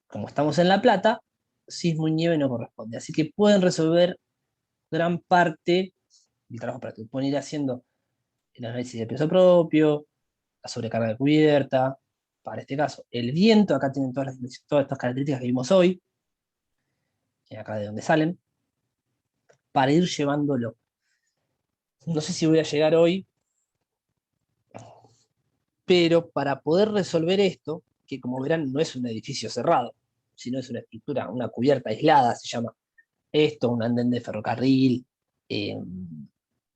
Como estamos en La Plata, sismo y nieve no corresponde, así que pueden resolver gran parte del trabajo práctico. Pueden ir haciendo el análisis de peso propio, la sobrecarga de cubierta, para este caso, el viento, acá tienen todas estas características que vimos hoy, acá de donde salen, para ir llevándolo. No sé si voy a llegar hoy, pero para poder resolver esto, que como verán no es un edificio cerrado, sino es una estructura, una cubierta aislada, se llama esto, un andén de ferrocarril, eh,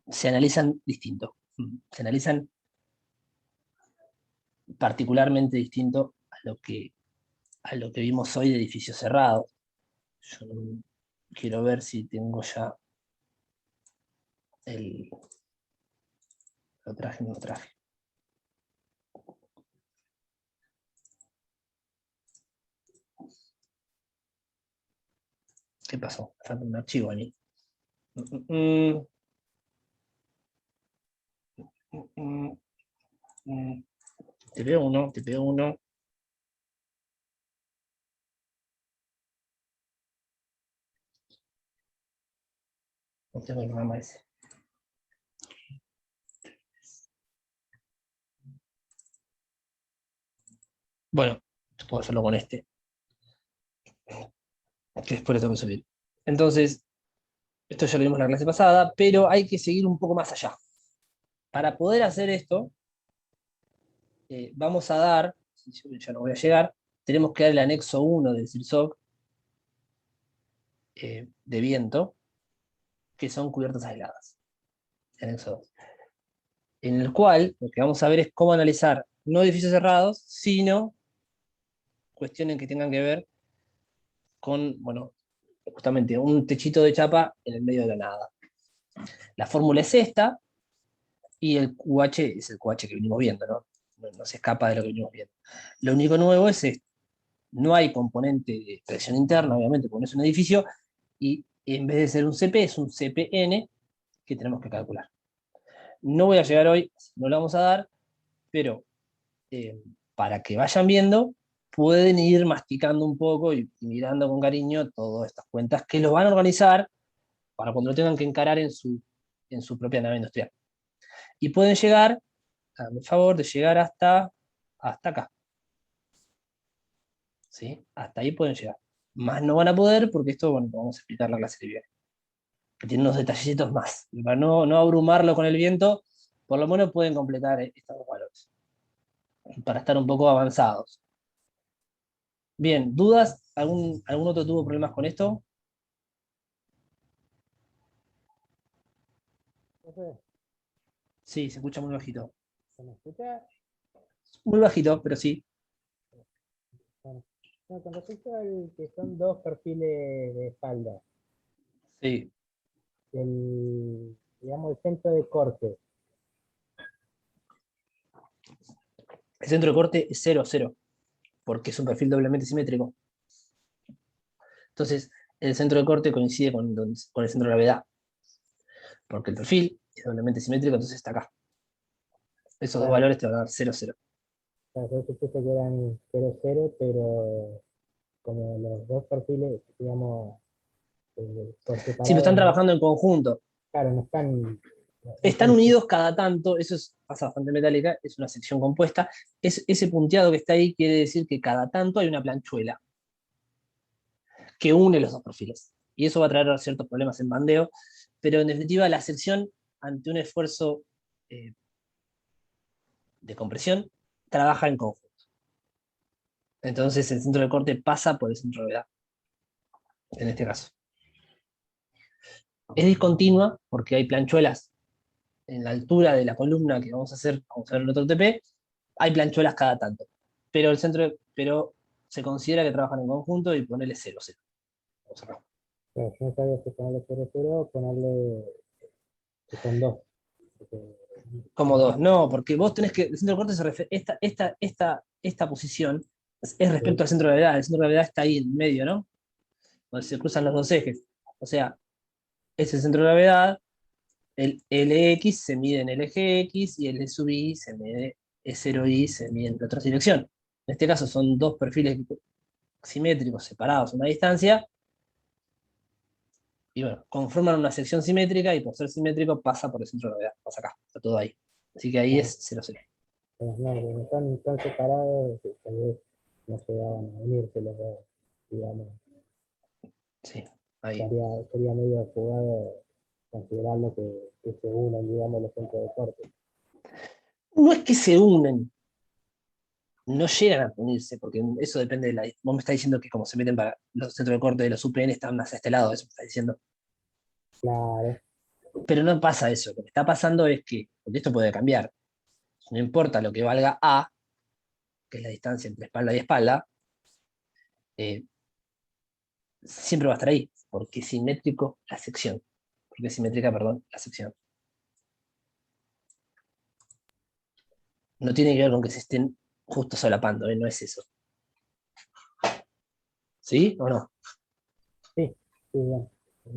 se analizan distinto, se analizan particularmente distinto a lo que vimos hoy de edificios cerrados. Yo quiero ver si tengo ya lo traje, no lo traje. ¿Qué pasó? Falta un archivo ahí. Mm, mm, mm, mm. Te veo uno, te veo uno. No tengo el programa ese. Bueno, puedo hacerlo con este. Que después lo tengo que subir. Entonces, Esto ya lo vimos en la clase pasada, pero hay que seguir un poco más allá. Para poder hacer esto, vamos a dar, ya no voy a llegar, tenemos que dar el anexo 1 del CIRSOC de viento, que son cubiertas aisladas. El anexo 2. En el cual lo que vamos a ver es cómo analizar no edificios cerrados, sino cuestiones que tengan que ver con, bueno, justamente un techito de chapa en el medio de la nada. La fórmula es esta, y el QH es el QH que venimos viendo, ¿no? No se escapa de lo que venimos viendo. Lo único nuevo es esto. No hay componente de presión interna, obviamente, porque no es un edificio, y en vez de ser un CP, es un CPN que tenemos que calcular. No voy a llegar hoy, no lo vamos a dar, pero para que vayan viendo, pueden ir masticando un poco y mirando con cariño todas estas cuentas que los van a organizar para cuando lo tengan que encarar en su propia nave industrial. Y pueden llegar, háganme el favor de llegar hasta acá. ¿Sí? Hasta ahí pueden llegar. Más no van a poder porque esto, bueno, vamos a explicar la clase que viene. Que tiene unos detallitos más. Y para no abrumarlo con el viento, por lo menos pueden completar estos dos valores. Para estar un poco avanzados. Bien, ¿dudas? ¿Algún otro tuvo problemas con esto? Profe, Sí, se escucha muy bajito. ¿se me escucha? Muy bajito, pero sí. Bueno, no, con respecto al que son dos perfiles de espalda, Sí. digamos, el centro de corte, El centro de corte es 0, 0, porque es un perfil doblemente simétrico. Entonces, el centro de corte coincide con el centro de gravedad, porque el perfil es doblemente simétrico, entonces está acá. Esos dos claro, valores te van a dar 0, 0. claro, yo supuse que eran 0, 0, pero como los dos perfiles, digamos, por Si no están separado, trabajando en conjunto, claro, no están, están unidos cada tanto, eso pasa bastante metálica, es una sección compuesta. Ese punteado que está ahí quiere decir que cada tanto hay una planchuela que une los dos perfiles. Y eso va a traer ciertos problemas en bandeo, pero en definitiva la sección, ante un esfuerzo de compresión, trabaja en conjunto. Entonces el centro de corte pasa por el centro de gravedad, en este caso. Es discontinua porque hay planchuelas en la altura de la columna que vamos a ver en el otro TP, hay planchuelas cada tanto. Pero pero se considera que trabajan en conjunto y ponerle 0, 0. Vamos acá. claro, yo no sabía si ponerle 0, 0 o ponerle que son dos. Porque, Como dos. No, porque vos tenés que. El centro de corte se refiere. Esta posición es respecto al centro de gravedad. El centro de gravedad está ahí en medio, ¿no? Donde se cruzan los dos ejes. O sea, es el centro de gravedad. El LX se mide en el eje X y el E sub I se mide, E0I se mide en la otra dirección. En este caso son dos perfiles simétricos separados a una distancia. Y bueno, conforman una sección simétrica y por ser simétrico pasa por el centro de gravedad. Pasa acá, está todo ahí. Así que ahí es 0, 0. no, como están tan separados, tal vez no se van a unirse los dos, digamos. Sí, ahí. Sería medio jugado considerando que se unan, digamos, los centros de corte. No es que se unen, no llegan a unirse, porque eso depende de la. Vos me estás diciendo que como se meten para los centros de corte de los UPN están más a este lado, eso me estás diciendo. Claro, Pero no pasa eso, lo que está pasando es que, porque esto puede cambiar, no importa lo que valga A, que es la distancia entre espalda y espalda, siempre va a estar ahí, porque es simétrico la sección. Porque es simétrica, perdón, la sección. No tiene que ver con que se estén justo solapando, no es eso. ¿Sí o no? sí, bien.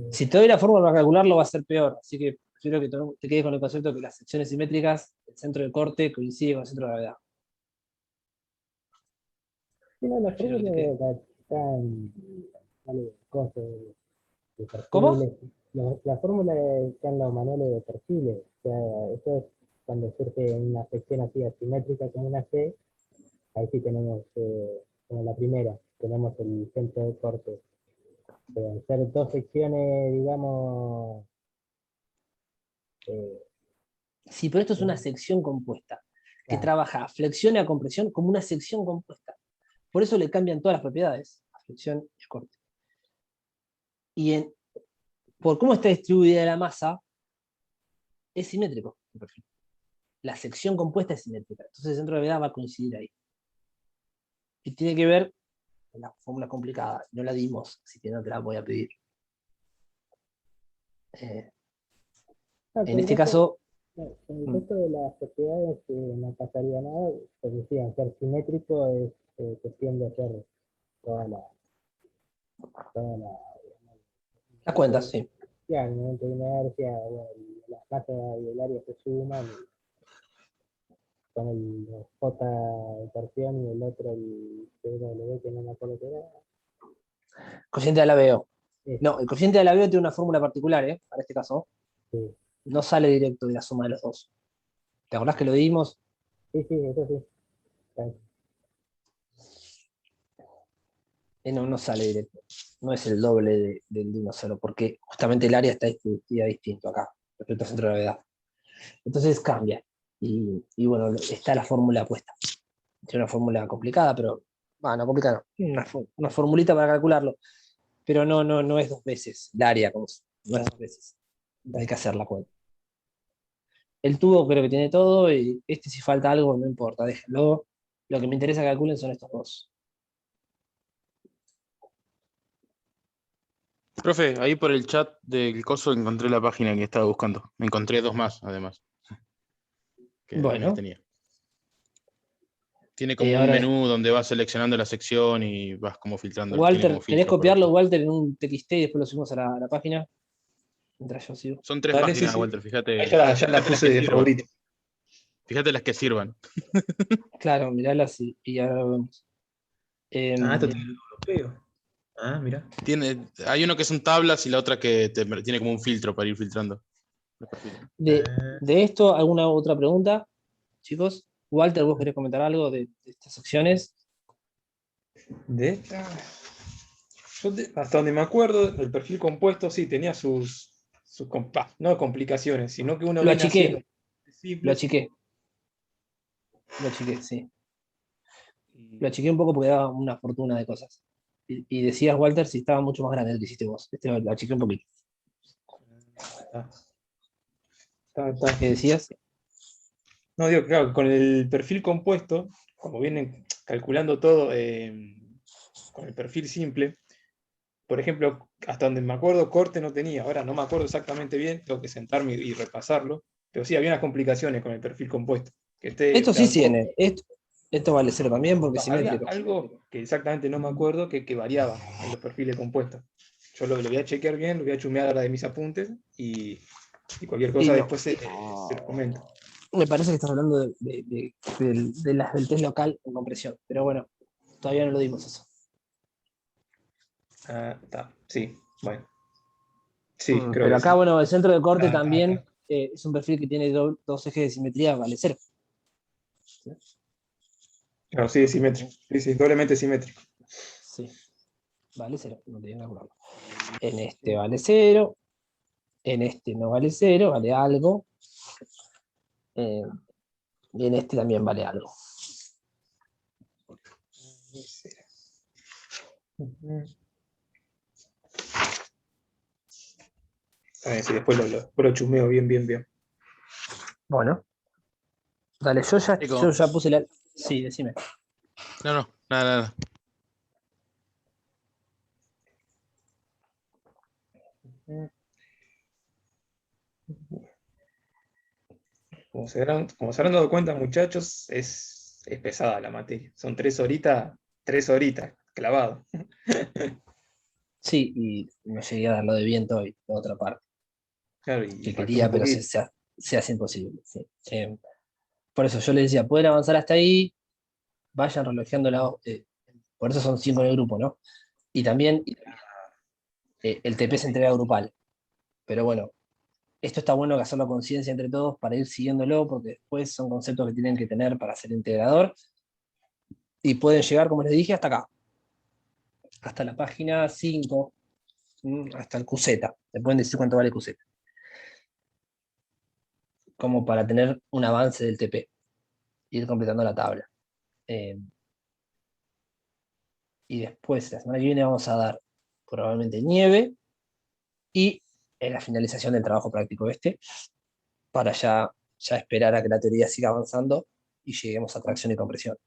Si te doy la fórmula para calcularlo va a ser peor, así que prefiero que te quedes con el concepto que las secciones simétricas, el centro de corte coincide con el centro de gravedad. Sí, no, la Prefiero que fórmula te quede. está en cosas de ¿Cómo? perfiles. La fórmula está en los manuales de perfiles. O sea, eso es cuando surge una sección así asimétrica como una C, ahí sí tenemos, como la primera, tenemos el centro de corte. Al ser dos secciones, digamos, eh, Sí, pero esto es una sección compuesta, que claro, trabaja a flexión y a compresión como una sección compuesta. Por eso le cambian todas las propiedades, a flexión y a corte. Y por cómo está distribuida la masa, es simétrico el perfil. La sección compuesta es simétrica. Entonces el centro de gravedad va a coincidir ahí. Y tiene que ver con la fórmula complicada. No la dimos, así que no te la voy a pedir. con En el este resto, caso, con el resto de las propiedades no pasaría nada, porque sí, al ser simétrico es cuestión de hacer toda la, toda la, las cuentas, sí. ya, el momento de inercia, bueno, la masa y el área se suman, con el J de torsión y el otro el W, que no me acuerdo qué era. Cociente de Alaveo. Sí, No, el cociente de Alaveo tiene una fórmula particular, para este caso. sí, No sale directo de la suma de los dos. ¿Te acordás que lo dimos? sí, eso sí. No, no sale directo. No es el doble del de uno solo, porque justamente el área está distribuida distinto acá, respecto al centro de gravedad. Entonces cambia. Y bueno, está la fórmula puesta. Es una fórmula complicada, pero. No complicada, no. Una formulita para calcularlo. Pero no es dos veces el área, no es dos veces. Hay que hacer la cuenta. El tubo creo que tiene todo, y si falta algo, no importa, déjenlo. Lo que me interesa que calculen son estos dos. Profe, ahí por el chat del coso encontré la página que estaba buscando. Encontré dos más, además, que no las Bueno, tenía. Tiene como un ahora menú donde vas seleccionando la sección y vas como filtrando. Tiene como Walter, ¿querés filtros por copiarlo, defecto. Walter, en un TXT y después lo subimos a la página? Mientras yo sigo. Son tres Dale, sí, páginas, sí. Walter, fíjate. Ahí ya la Fíjate las puse que de sirvan. favorito. Fíjate las que sirvan. Claro, miralas y ahora lo vemos. Esto tiene el europeo. Mira. Hay uno que son tablas y la otra que tiene como un filtro para ir filtrando los perfiles. De esto, ¿alguna otra pregunta, chicos? Walter, ¿vos querés comentar algo de estas secciones? De esta. Hasta donde me acuerdo, el perfil compuesto sí tenía no complicaciones, sino que uno Lo viene haciendo achiqué, lo simples. achiqué, sí. Lo achiqué un poco porque daba una fortuna de cosas. Y decías, Walter, si estaba mucho más grande el que hiciste vos. Lo achiqué un poquito. Está. ¿Qué decías? No, digo, claro, con el perfil compuesto, como vienen calculando todo con el perfil simple, por ejemplo, hasta donde me acuerdo, corte no tenía. Ahora no me acuerdo exactamente bien, tengo que sentarme y repasarlo. Pero sí, había unas complicaciones con el perfil compuesto. Esto sí Corte, tiene. Esto vale cero también porque es había simétrico. algo que exactamente no me acuerdo que variaba en los perfiles compuestos. Yo lo voy a chequear bien, lo voy a chumear ahora de mis apuntes y cualquier cosa Y no, después se los comento. me parece que estás hablando del test local en compresión. Pero bueno, todavía no lo dimos eso. Está, sí, bueno. Sí, creo Pero que acá, sí. bueno, el centro de corte también Está. es un perfil que tiene dos ejes de simetría, vale cero. Claro, sí, es simétrico. Sí, doblemente simétrico. Sí, vale cero, no tienen que calcularlo. En este vale cero, en este no vale cero, vale algo. Y en este también vale algo. Sí, después lo chumeo bien. Bueno, dale, yo ya puse la. Sí, decime. No, nada. Como se habrán dado cuenta, muchachos, es pesada la materia. Son 3 horitas, clavado. Sí, y me llegué a dar lo de viento y la otra parte. Claro, y Que faltó un quería, pero poquito. se hace imposible. Sí. Por eso yo les decía, pueden avanzar hasta ahí, vayan relojeando por eso son 5 en el grupo, ¿no? Y también el TP se entrega grupal. Pero bueno, esto está bueno que hacerlo a conciencia entre todos para ir siguiéndolo, porque después son conceptos que tienen que tener para ser integrador. Y pueden llegar, como les dije, hasta acá. Hasta la página 5. hasta el QZ. Te pueden decir cuánto vale QZ. Como para tener un avance del TP, ir completando la tabla. Y después, la semana que viene, vamos a dar probablemente nieve y la finalización del trabajo práctico para ya esperar a que la teoría siga avanzando y lleguemos a tracción y compresión.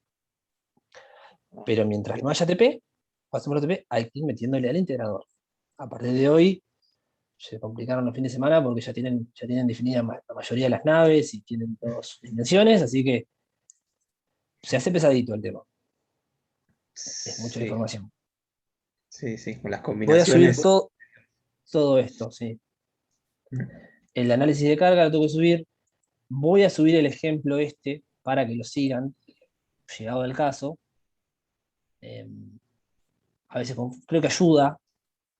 Pero mientras no haya TP, o hacemos el TP, hay que ir metiéndole al integrador. A partir de hoy, se complicaron los fines de semana porque ya tienen definidas la mayoría de las naves y tienen todas sus dimensiones, así que se hace pesadito el tema. Es mucha Sí, información. sí, con las Voy a subir combinaciones. todo esto, sí. El análisis de carga lo tengo que subir. Voy a subir el ejemplo para que lo sigan, llegado el caso. A veces creo que ayuda.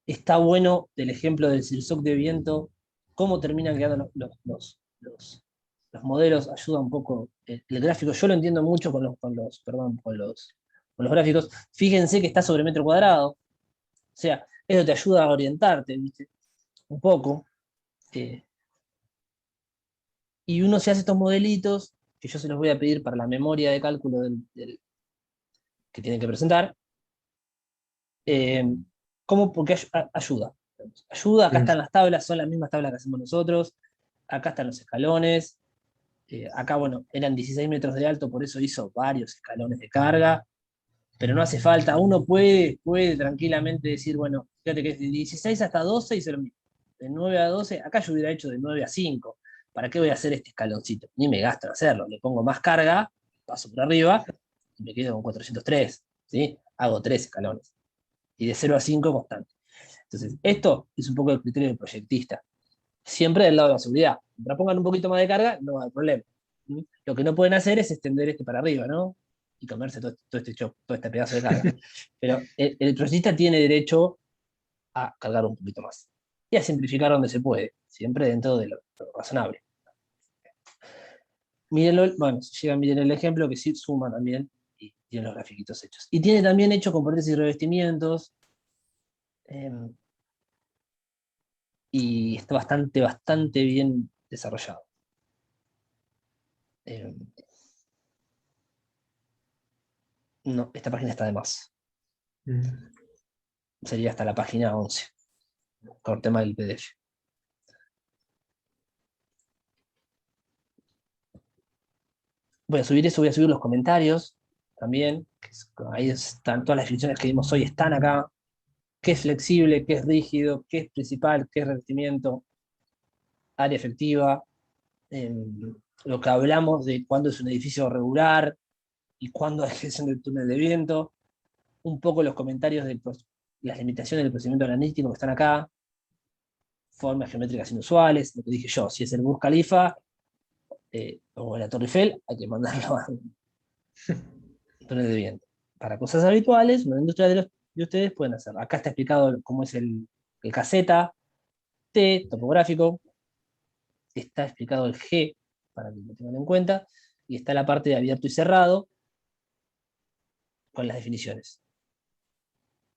Está bueno del ejemplo del Sirsoc de viento, cómo terminan quedando los modelos, ayuda un poco el gráfico. Yo lo entiendo mucho con los gráficos. Fíjense que está sobre metro cuadrado. O sea, eso te ayuda a orientarte, ¿viste? Un poco. Y uno se hace estos modelitos, que yo se los voy a pedir para la memoria de cálculo que tienen que presentar. Porque ayuda. Ayuda, acá están las tablas, son las mismas tablas que hacemos nosotros. Acá están los escalones. Acá, bueno, eran 16 metros de alto, por eso hizo varios escalones de carga. Pero no hace falta, uno puede tranquilamente decir, bueno, fíjate que es de 16 hasta 12 hice lo mismo. De 9 a 12, acá yo hubiera hecho de 9 a 5. ¿Para qué voy a hacer este escaloncito? Ni me gasto en hacerlo. Le pongo más carga, paso por arriba y me quedo con 403. ¿Sí? Hago 3 escalones. Y de 0 a 5 constante. Entonces, esto es un poco el criterio del proyectista. Siempre del lado de la seguridad. Mientras pongan un poquito más de carga, no hay problema. Lo que no pueden hacer es extender para arriba, ¿no? Y comerse todo este pedazo de carga. Pero el proyectista tiene derecho a cargar un poquito más. Y a simplificar donde se puede, siempre dentro de lo razonable. Mírenlo, bueno, si llegan, miren el ejemplo, que sí suma también, y tiene los grafiquitos hechos. Y tiene también hecho componentes y revestimientos, y está bastante bien desarrollado. No, esta página está de más. Sería hasta la página 11, con el tema del PDF. Voy a subir eso, voy a subir los comentarios también. Ahí están todas las definiciones que vimos hoy, están acá. Qué es flexible, qué es rígido, qué es principal, qué es revestimiento, área efectiva, lo que hablamos de cuándo es un edificio regular y cuándo es gestión del túnel de viento, un poco los comentarios de las limitaciones del procedimiento analítico que están acá, formas geométricas inusuales, lo que dije yo, si es el Burj Khalifa o la Torre Eiffel, hay que mandarlo a un túnel de viento. Para cosas habituales, una industria de ustedes pueden hacerlo. Acá está explicado cómo es el caseta, T, topográfico, está explicado el G, para que lo tengan en cuenta, y está la parte de abierto y cerrado, con las definiciones.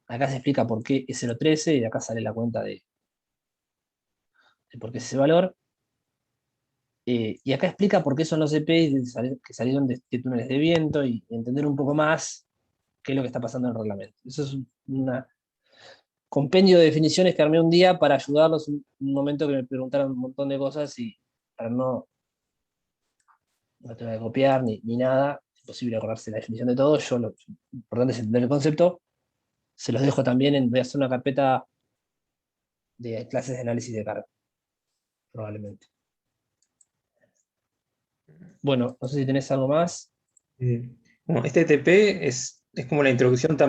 Acá se explica por qué es 0.13, y acá sale la cuenta de por qué es ese valor. Y acá explica por qué son los EPs que salieron de túneles de viento, y entender un poco más qué es lo que está pasando en el reglamento. Eso es un compendio de definiciones que armé un día para ayudarlos un momento que me preguntaron un montón de cosas, y para no tengo que copiar ni nada, es imposible acordarse la definición de todo. Lo importante es entender el concepto. Se los dejo también, voy a hacer una carpeta de clases de análisis de carga, probablemente. Bueno, no sé si tenés algo más. Bueno, este TP es como la introducción también